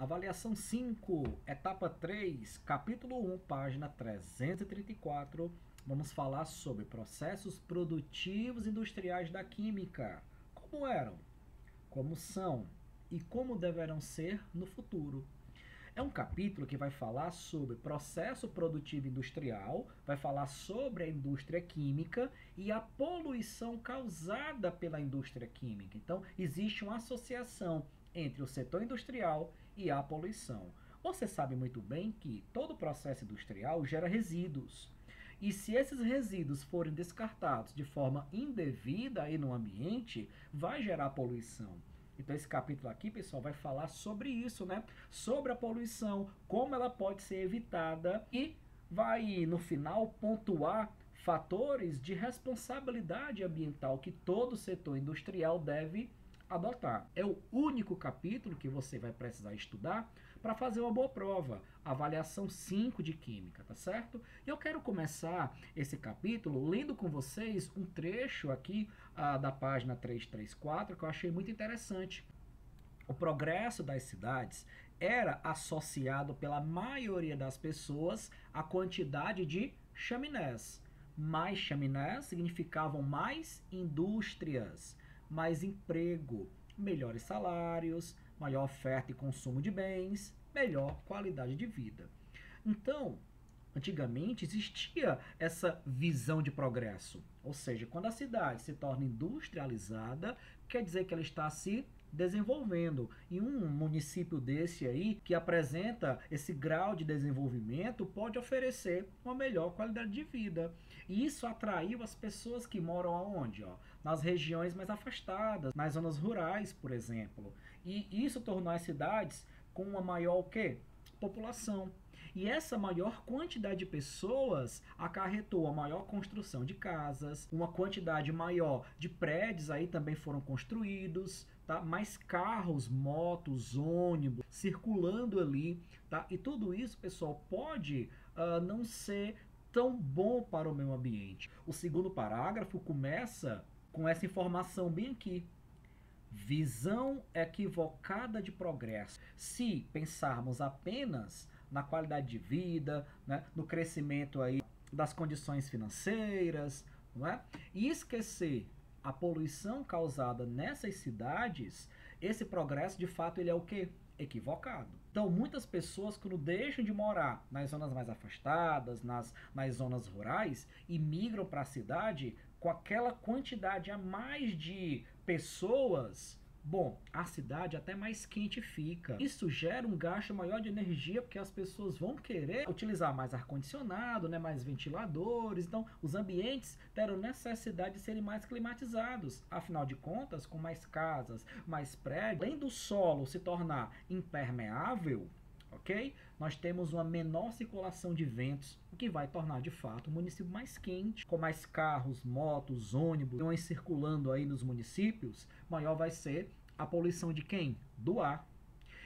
Avaliação 5, etapa 3, capítulo 1, página 334. Vamos falar sobre processos produtivos industriais da química. Como eram, como são e como deverão ser no futuro. É um capítulo que vai falar sobre processo produtivo industrial, vai falar sobre a indústria química e a poluição causada pela indústria química. Então, existe uma associação entre o setor industrial e a poluição. Você sabe muito bem que todo processo industrial gera resíduos. E se esses resíduos forem descartados de forma indevida aí no ambiente, vai gerar poluição. Então esse capítulo aqui, pessoal, vai falar sobre isso, né? Sobre a poluição, como ela pode ser evitada e vai, no final, pontuar fatores de responsabilidade ambiental que todo setor industrial deve adotar. É o único capítulo que você vai precisar estudar para fazer uma boa prova, avaliação 5 de química, tá certo? E eu quero começar esse capítulo lendo com vocês um trecho aqui da página 334 que eu achei muito interessante. O progresso das cidades era associado pela maioria das pessoas à quantidade de chaminés. Mais chaminés significavam mais indústrias, mais emprego, melhores salários, maior oferta e consumo de bens, melhor qualidade de vida. Então, antigamente existia essa visão de progresso, ou seja, quando a cidade se torna industrializada, quer dizer que ela está se desenvolvendo. E um município desse aí, que apresenta esse grau de desenvolvimento, pode oferecer uma melhor qualidade de vida. E isso atraiu as pessoas que moram aonde? Nas regiões mais afastadas, nas zonas rurais, por exemplo. E isso tornou as cidades com uma maior o quê? População. E essa maior quantidade de pessoas acarretou a maior construção de casas, uma quantidade maior de prédios aí também foram construídos, tá? Mais carros, motos, ônibus circulando ali, tá? E tudo isso, pessoal, pode não ser tão bom para o meio ambiente. O segundo parágrafo começa com essa informação bem aqui. Visão equivocada de progresso. Se pensarmos apenas na qualidade de vida, né, no crescimento aí das condições financeiras, não é? E esquecer a poluição causada nessas cidades, esse progresso de fato ele é o quê? Equivocado. Então muitas pessoas, quando deixam de morar nas zonas mais afastadas, nas zonas rurais, e migram para a cidade com aquela quantidade a mais de pessoas. Bom, a cidade até mais quente fica. Isso gera um gasto maior de energia, porque as pessoas vão querer utilizar mais ar-condicionado, né, mais ventiladores. Então, os ambientes terão necessidade de serem mais climatizados. Afinal de contas, com mais casas, mais prédios, além do solo se tornar impermeável, ok? Nós temos uma menor circulação de ventos, o que vai tornar de fato o município mais quente. Com mais carros, motos, ônibus circulando aí nos municípios, maior vai ser a poluição de quem? Do ar.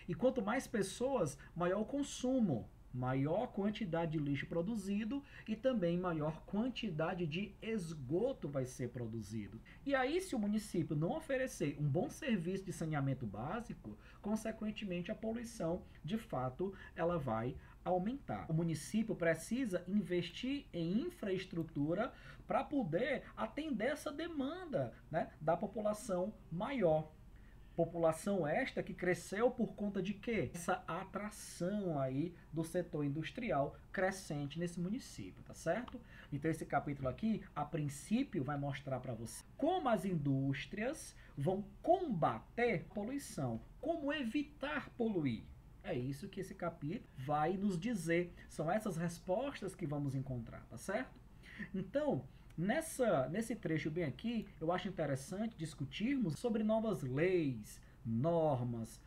E quanto mais pessoas, maior o consumo, maior quantidade de lixo produzido e também maior quantidade de esgoto vai ser produzido. E aí, se o município não oferecer um bom serviço de saneamento básico, consequentemente a poluição, de fato, ela vai aumentar. O município precisa investir em infraestrutura para poder atender essa demanda, né, da população maior. População esta que cresceu por conta de quê? Essa atração aí do setor industrial crescente nesse município, tá certo? Então esse capítulo aqui, a princípio, vai mostrar para você como as indústrias vão combater a poluição, como evitar poluir. É isso que esse capítulo vai nos dizer. São essas respostas que vamos encontrar, tá certo? Então, nesse trecho bem aqui, eu acho interessante discutirmos sobre novas leis, normas,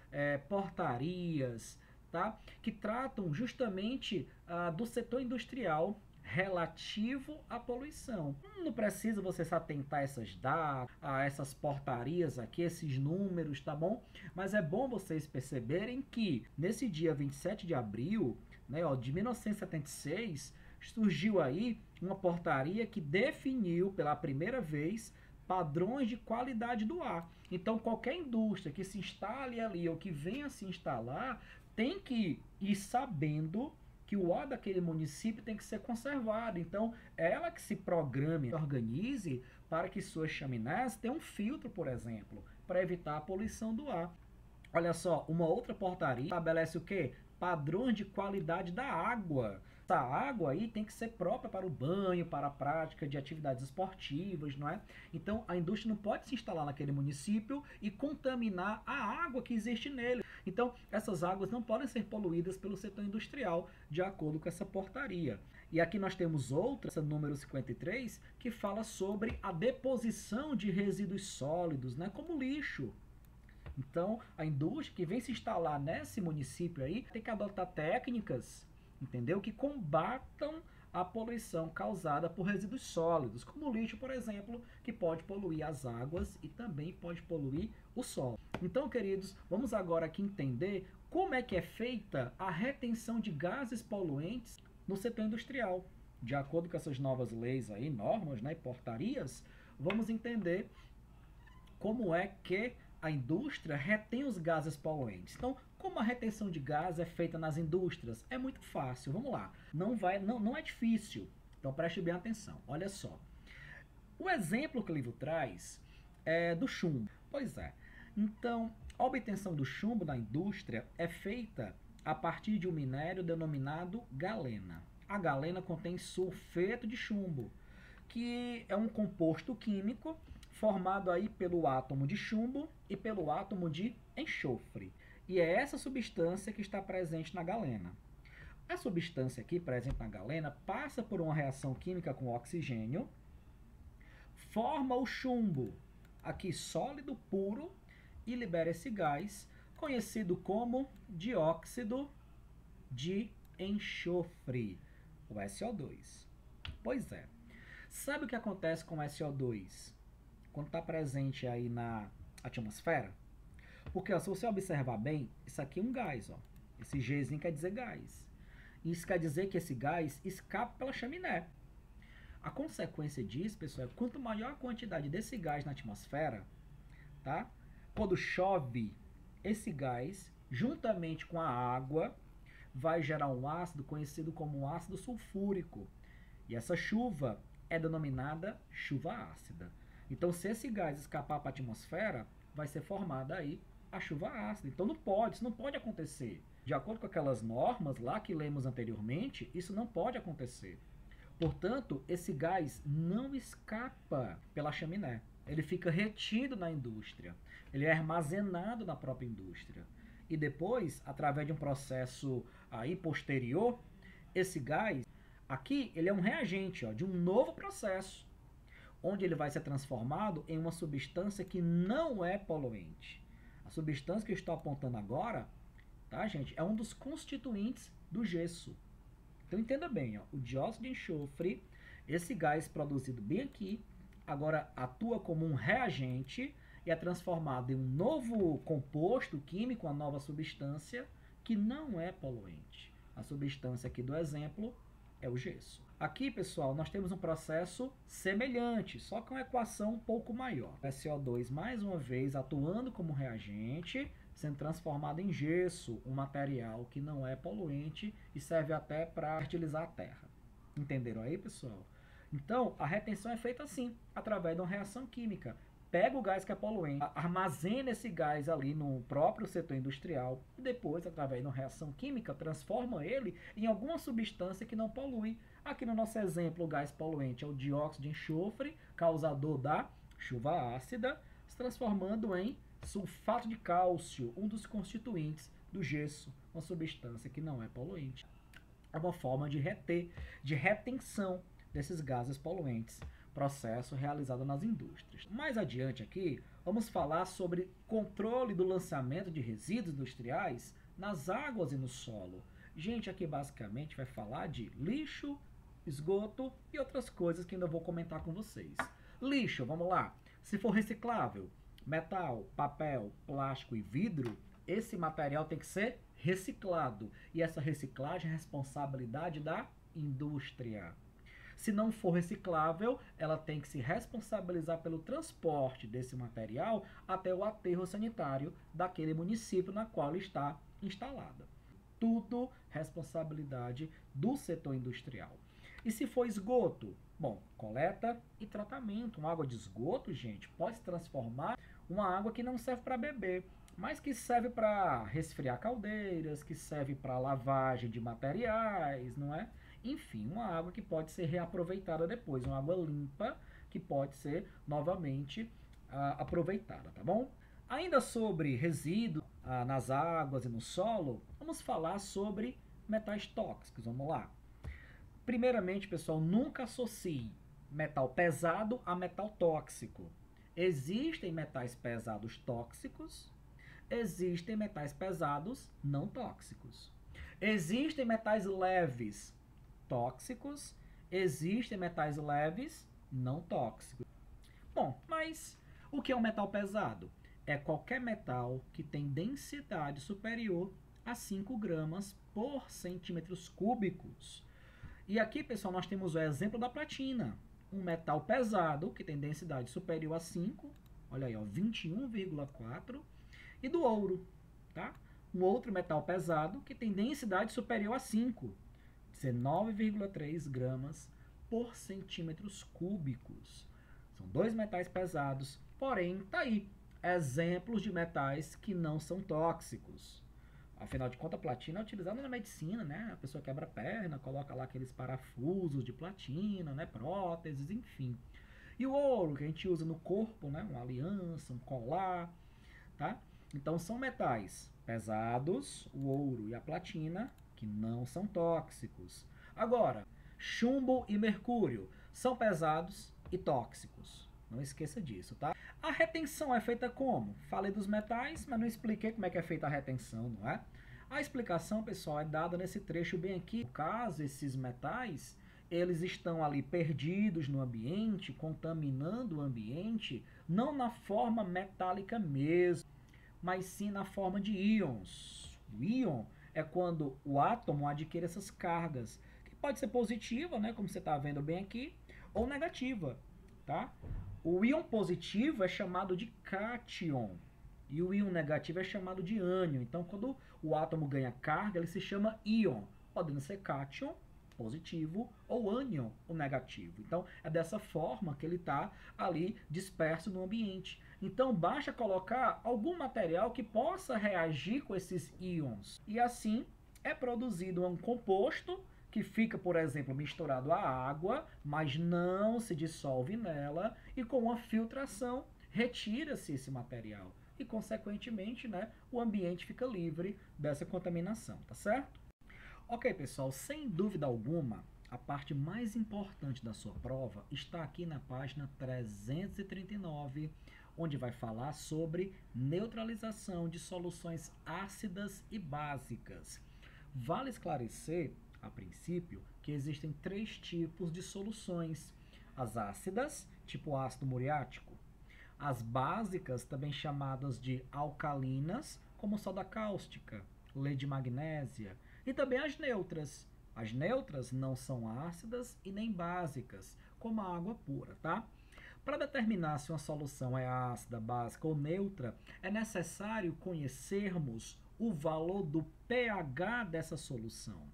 portarias, tá? Que tratam justamente do setor industrial relativo à poluição. Não precisa você se atentar a essas datas, a essas portarias aqui, esses números, tá bom? Mas é bom vocês perceberem que nesse dia 27 de abril, né, de 1976, surgiu aí uma portaria que definiu pela primeira vez padrões de qualidade do ar. Então, qualquer indústria que se instale ali ou que venha se instalar tem que ir sabendo que o ar daquele município tem que ser conservado. Então, ela que se programe, organize para que suas chaminés tenham um filtro, por exemplo, para evitar a poluição do ar. Olha só, uma outra portaria estabelece o quê? Padrões de qualidade da água. Essa água aí tem que ser própria para o banho, para a prática de atividades esportivas, não é? Então, a indústria não pode se instalar naquele município e contaminar a água que existe nele. Então, essas águas não podem ser poluídas pelo setor industrial, de acordo com essa portaria. E aqui nós temos outra, essa número 53, que fala sobre a deposição de resíduos sólidos, né, como lixo. Então, a indústria que vem se instalar nesse município aí tem que adotar técnicas, entendeu? Que combatam a poluição causada por resíduos sólidos, como o lixo, por exemplo, que pode poluir as águas e também pode poluir o solo. Então, queridos, vamos agora aqui entender como é que é feita a retenção de gases poluentes no setor industrial. De acordo com essas novas leis aí, normas, né, e portarias, vamos entender como é que a indústria retém os gases poluentes. Então, como a retenção de gás é feita nas indústrias? É muito fácil, vamos lá. Não é difícil. Então, preste bem atenção. Olha só. O exemplo que o livro traz é do chumbo. Pois é. Então, a obtenção do chumbo na indústria é feita a partir de um minério denominado galena. A galena contém sulfeto de chumbo, que é um composto químico formado aí pelo átomo de chumbo e pelo átomo de enxofre. E é essa substância que está presente na galena. A substância aqui presente na galena passa por uma reação química com oxigênio, forma o chumbo, aqui sólido puro, e libera esse gás, conhecido como dióxido de enxofre, o SO2. Pois é. Sabe o que acontece com o SO2 quando está presente aí na atmosfera? Porque, ó, se você observar bem, isso aqui é um gás, ó. Esse Gzinho quer dizer gás. Isso quer dizer que esse gás escapa pela chaminé. A consequência disso, pessoal, é quanto maior a quantidade desse gás na atmosfera, tá? Quando chove, esse gás, juntamente com a água, vai gerar um ácido conhecido como um ácido sulfúrico. E essa chuva é denominada chuva ácida. Então, se esse gás escapar para a atmosfera, vai ser formada aí a chuva ácida. Então, isso não pode acontecer. De acordo com aquelas normas lá que lemos anteriormente, isso não pode acontecer. Portanto, esse gás não escapa pela chaminé. Ele fica retido na indústria. Ele é armazenado na própria indústria. E depois, através de um processo aí posterior, esse gás, aqui, ele é um reagente, ó, de um novo processo, onde ele vai ser transformado em uma substância que não é poluente. A substância que eu estou apontando agora, tá, gente, é um dos constituintes do gesso. Então entenda bem, ó, o dióxido de enxofre, esse gás produzido bem aqui, agora atua como um reagente e é transformado em um novo composto químico, uma nova substância que não é poluente. A substância aqui do exemplo é o gesso. Aqui, pessoal, nós temos um processo semelhante, só com uma equação um pouco maior. O SO2, mais uma vez, atuando como reagente, sendo transformado em gesso, um material que não é poluente e serve até para fertilizar a terra. Entenderam aí, pessoal? Então, a retenção é feita assim, através de uma reação química. Pega o gás que é poluente, armazena esse gás ali no próprio setor industrial e depois, através de uma reação química, transforma ele em alguma substância que não polui. Aqui no nosso exemplo, o gás poluente é o dióxido de enxofre, causador da chuva ácida, se transformando em sulfato de cálcio, um dos constituintes do gesso, uma substância que não é poluente. É uma forma de retenção desses gases poluentes, processo realizado nas indústrias. Mais adiante aqui, vamos falar sobre controle do lançamento de resíduos industriais nas águas e no solo. Gente, aqui basicamente vai falar de lixo, esgoto e outras coisas que ainda vou comentar com vocês. Lixo, vamos lá. Se for reciclável, metal, papel, plástico e vidro, esse material tem que ser reciclado. E essa reciclagem é responsabilidade da indústria. Se não for reciclável, ela tem que se responsabilizar pelo transporte desse material até o aterro sanitário daquele município na qual está instalada. Tudo responsabilidade do setor industrial. E se for esgoto? Bom, coleta e tratamento. Uma água de esgoto, gente, pode se transformar em uma água que não serve para beber, mas que serve para resfriar caldeiras, que serve para lavagem de materiais, não é? Enfim, uma água que pode ser reaproveitada depois, uma água limpa que pode ser novamente aproveitada, tá bom? Ainda sobre resíduos nas águas e no solo, vamos falar sobre metais tóxicos. Vamos lá. Primeiramente, pessoal, nunca associe metal pesado a metal tóxico. Existem metais pesados tóxicos, existem metais pesados não tóxicos. Existem metais leves tóxicos, existem metais leves não tóxicos. Bom, mas o que é um metal pesado? É qualquer metal que tem densidade superior a 5 gramas por centímetros cúbicos. E aqui, pessoal, nós temos o exemplo da platina. Um metal pesado que tem densidade superior a 5, olha aí, ó, 21,4, e do ouro, tá? Um outro metal pesado que tem densidade superior a 5, 19,3 gramas por centímetros cúbicos. São dois metais pesados, porém, tá aí, exemplos de metais que não são tóxicos. Afinal de contas, a platina é utilizada na medicina, né? A pessoa quebra a perna, coloca lá aqueles parafusos de platina, né? Próteses, enfim. E o ouro, que a gente usa no corpo, né? Uma aliança, um colar, tá? Então, são metais pesados, o ouro e a platina, que não são tóxicos. Agora, chumbo e mercúrio são pesados e tóxicos. Não esqueça disso, tá? A retenção é feita como? Falei dos metais, mas não expliquei como é que é feita a retenção, não é? A explicação, pessoal, é dada nesse trecho bem aqui. No caso, esses metais, eles estão ali perdidos no ambiente, contaminando o ambiente, não na forma metálica mesmo, mas sim na forma de íons. O íon é quando o átomo adquire essas cargas, que pode ser positiva, né, como você está vendo bem aqui, ou negativa, tá? O íon positivo é chamado de cátion e o íon negativo é chamado de ânion. Então, quando o átomo ganha carga, ele se chama íon, podendo ser cátion, positivo, ou ânion, o negativo. Então, é dessa forma que ele está ali disperso no ambiente. Então, basta colocar algum material que possa reagir com esses íons. E assim, é produzido um composto que fica, por exemplo, misturado à água, mas não se dissolve nela, e com uma filtração retira-se esse material. E, consequentemente, né, o ambiente fica livre dessa contaminação, tá certo? Ok, pessoal, sem dúvida alguma, a parte mais importante da sua prova está aqui na página 339, onde vai falar sobre neutralização de soluções ácidas e básicas. Vale esclarecer, a princípio, que existem 3 tipos de soluções: as ácidas, tipo ácido muriático; as básicas, também chamadas de alcalinas, como soda cáustica, lei de magnésia, e também as neutras. As neutras não são ácidas e nem básicas, como a água pura, tá? Para determinar se uma solução é ácida, básica ou neutra, é necessário conhecermos o valor do pH dessa solução.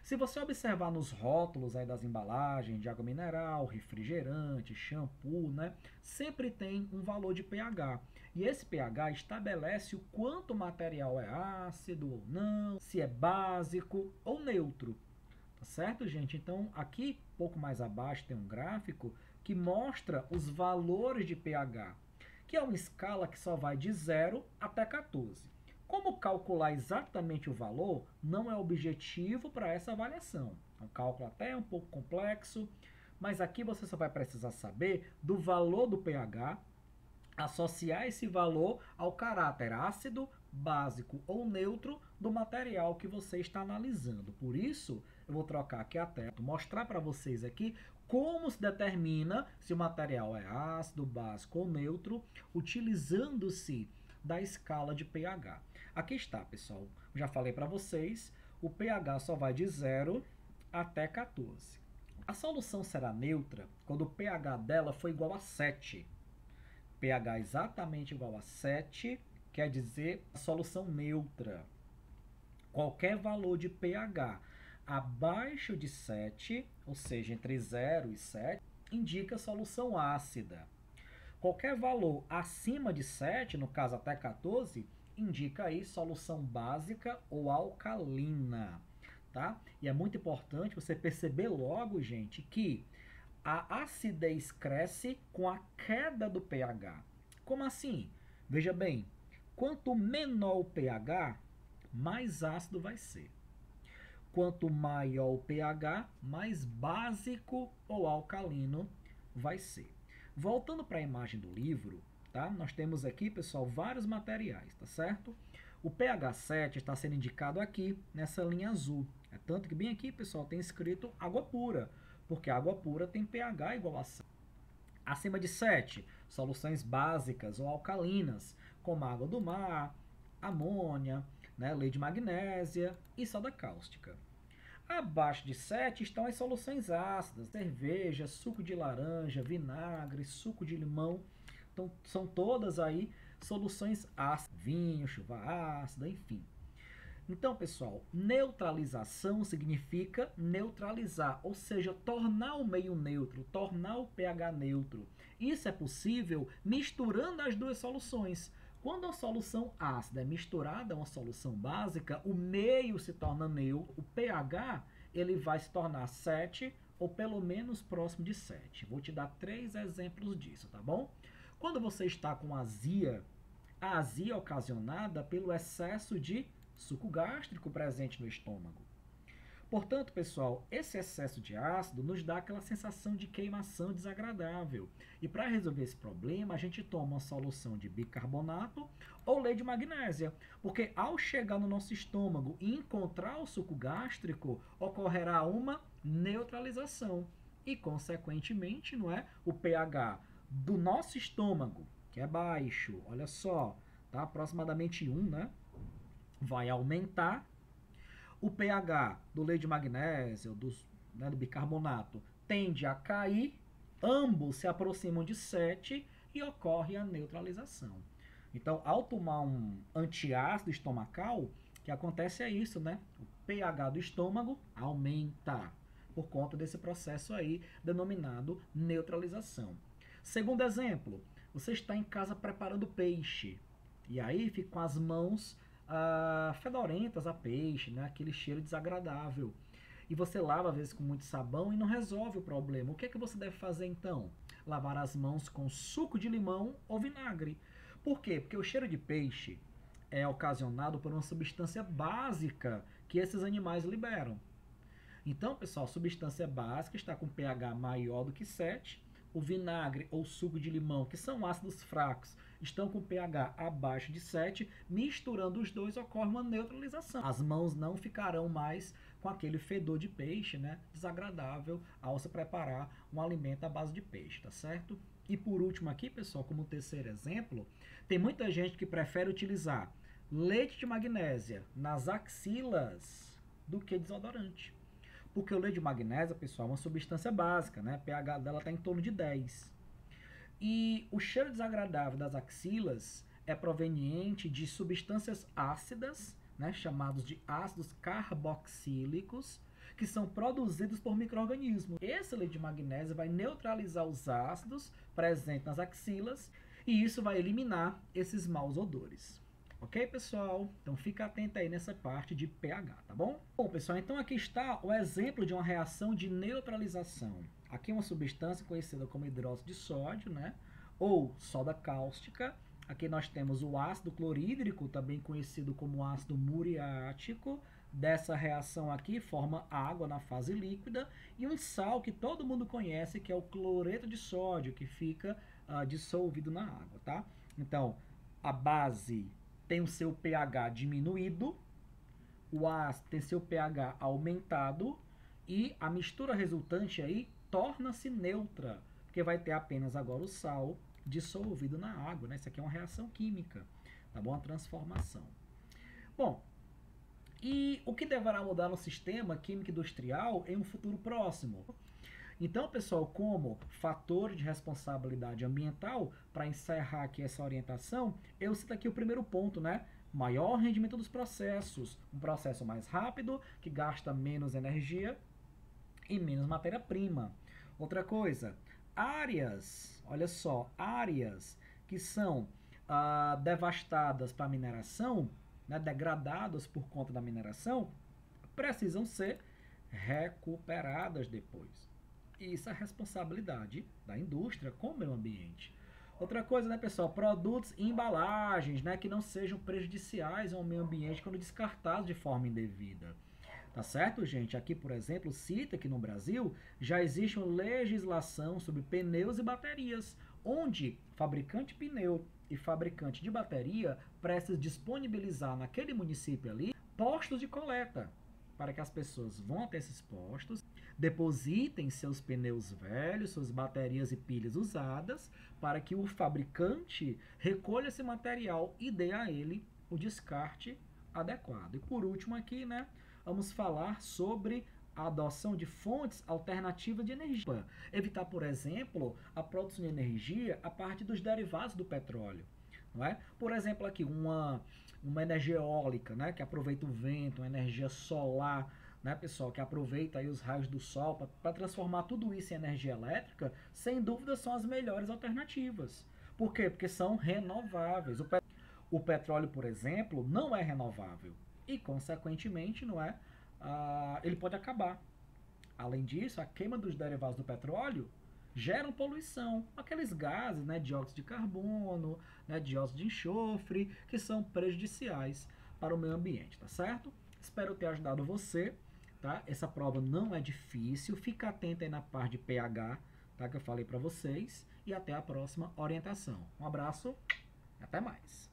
Se você observar nos rótulos aí das embalagens de água mineral, refrigerante, shampoo, né, sempre tem um valor de pH. E esse pH estabelece o quanto o material é ácido ou não, se é básico ou neutro. Tá certo, gente? Então, aqui, pouco mais abaixo, tem um gráfico que mostra os valores de pH, que é uma escala que só vai de 0 até 14. Como calcular exatamente o valor não é objetivo para essa avaliação. É um cálculo até um pouco complexo, mas aqui você só vai precisar saber do valor do pH, associar esse valor ao caráter ácido, básico ou neutro do material que você está analisando. Por isso, eu vou trocar aqui a tela, mostrar para vocês aqui como se determina se o material é ácido, básico ou neutro, utilizando-se da escala de pH. Aqui está, pessoal. Já falei para vocês, o pH só vai de 0 até 14. A solução será neutra quando o pH dela for igual a 7. pH exatamente igual a 7 quer dizer solução neutra. Qualquer valor de pH abaixo de 7, ou seja, entre 0 e 7, indica solução ácida. Qualquer valor acima de 7, no caso até 14, indica aí solução básica ou alcalina, tá? E é muito importante você perceber logo, gente, que a acidez cresce com a queda do pH. Como assim? Veja bem, quanto menor o pH, mais ácido vai ser. Quanto maior o pH, mais básico ou alcalino vai ser. Voltando para a imagem do livro, tá? Nós temos aqui, pessoal, vários materiais, tá certo? O pH 7 está sendo indicado aqui, nessa linha azul. É tanto que bem aqui, pessoal, tem escrito água pura, porque a água pura tem pH igual a 7. Acima de 7, soluções básicas ou alcalinas, como água do mar, amônia, né, lei de magnésia e soda cáustica. Abaixo de 7 estão as soluções ácidas, cerveja, suco de laranja, vinagre, suco de limão. Então, são todas aí soluções ácidas, vinho, chuva ácida, enfim. Então, pessoal, neutralização significa neutralizar, ou seja, tornar o meio neutro, tornar o pH neutro. Isso é possível misturando as duas soluções. Quando a solução ácida é misturada a uma solução básica, o meio se torna neutro, o pH ele vai se tornar 7 ou pelo menos próximo de 7. Vou te dar 3 exemplos disso, tá bom? Quando você está com azia, a azia é ocasionada pelo excesso de suco gástrico presente no estômago. Portanto, pessoal, esse excesso de ácido nos dá aquela sensação de queimação desagradável. E para resolver esse problema, a gente toma uma solução de bicarbonato ou lei de magnésia, porque ao chegar no nosso estômago e encontrar o suco gástrico, ocorrerá uma neutralização e, consequentemente, não é, o pH do nosso estômago, que é baixo, olha só, tá, aproximadamente 1, né, vai aumentar. O pH do lei de magnésio, do bicarbonato, tende a cair, ambos se aproximam de 7 e ocorre a neutralização. Então, ao tomar um antiácido estomacal, o que acontece é isso, né? O pH do estômago aumenta por conta desse processo aí denominado neutralização. Segundo exemplo, você está em casa preparando peixe e aí fica com as mãos fedorentas a peixe, né? Aquele cheiro desagradável. E você lava às vezes com muito sabão e não resolve o problema. O que é que você deve fazer então? Lavar as mãos com suco de limão ou vinagre. Por quê? Porque o cheiro de peixe é ocasionado por uma substância básica que esses animais liberam. Então, pessoal, a substância básica está com pH maior do que 7. O vinagre ou suco de limão, que são ácidos fracos, estão com pH abaixo de 7. Misturando os dois, ocorre uma neutralização. As mãos não ficarão mais com aquele fedor de peixe, né, desagradável ao se preparar um alimento à base de peixe, tá certo? E por último aqui, pessoal, como terceiro exemplo, tem muita gente que prefere utilizar leite de magnésia nas axilas do que desodorante. Porque o leite de magnésia, pessoal, é uma substância básica, né? O pH dela está em torno de 10. E o cheiro desagradável das axilas é proveniente de substâncias ácidas, né, chamados de ácidos carboxílicos, que são produzidos por micro-organismos. Esse leite de magnésia vai neutralizar os ácidos presentes nas axilas e isso vai eliminar esses maus odores. Ok, pessoal? Então fica atento aí nessa parte de pH, tá bom? Bom, pessoal, então aqui está o exemplo de uma reação de neutralização. Aqui uma substância conhecida como hidróxido de sódio, né? Ou soda cáustica. Aqui nós temos o ácido clorídrico, também conhecido como ácido muriático. Dessa reação aqui forma água na fase líquida e um sal que todo mundo conhece, que é o cloreto de sódio, que fica dissolvido na água, tá? Então, a base tem o seu pH diminuído, o ácido tem seu pH aumentado e a mistura resultante aí torna-se neutra, porque vai ter apenas agora o sal dissolvido na água, né? Isso aqui é uma reação química, tá bom? A transformação. Bom, E o que deverá mudar no sistema químico industrial em um futuro próximo? Então, pessoal, como fator de responsabilidade ambiental, para encerrar aqui essa orientação, eu cito aqui o primeiro ponto, né? Maior rendimento dos processos, um processo mais rápido, que gasta menos energia e menos matéria-prima. Outra coisa, áreas, olha só, áreas que são devastadas para mineração, né, degradadas por conta da mineração, precisam ser recuperadas depois. Isso é responsabilidade da indústria com o meio ambiente. Outra coisa, né, pessoal? Produtos e embalagens, né, que não sejam prejudiciais ao meio ambiente quando descartados de forma indevida. Tá certo, gente? Aqui, por exemplo, cita que no Brasil já existe uma legislação sobre pneus e baterias, onde fabricante de pneu e fabricante de bateria precisam disponibilizar naquele município ali postos de coleta, para que as pessoas vão até esses postos, depositem seus pneus velhos, suas baterias e pilhas usadas, para que o fabricante recolha esse material e dê a ele o descarte adequado. E por último aqui, né, vamos falar sobre a adoção de fontes alternativas de energia. Evitar, por exemplo, a produção de energia a partir dos derivados do petróleo. Não é? Por exemplo, aqui uma energia eólica, né, que aproveita o vento, uma energia solar, né, pessoal, que aproveita aí os raios do sol para transformar tudo isso em energia elétrica, sem dúvida são as melhores alternativas. Por quê? Porque são renováveis. O petróleo, por exemplo, não é renovável e, consequentemente, não é, ele pode acabar. Além disso, a queima dos derivados do petróleo geram poluição, aqueles gases, né, dióxido de carbono, né, dióxido de enxofre, que são prejudiciais para o meio ambiente, tá certo? Espero ter ajudado você, tá? Essa prova não é difícil, fica atento aí na parte de pH, tá, que eu falei para vocês, e até a próxima orientação. Um abraço, até mais!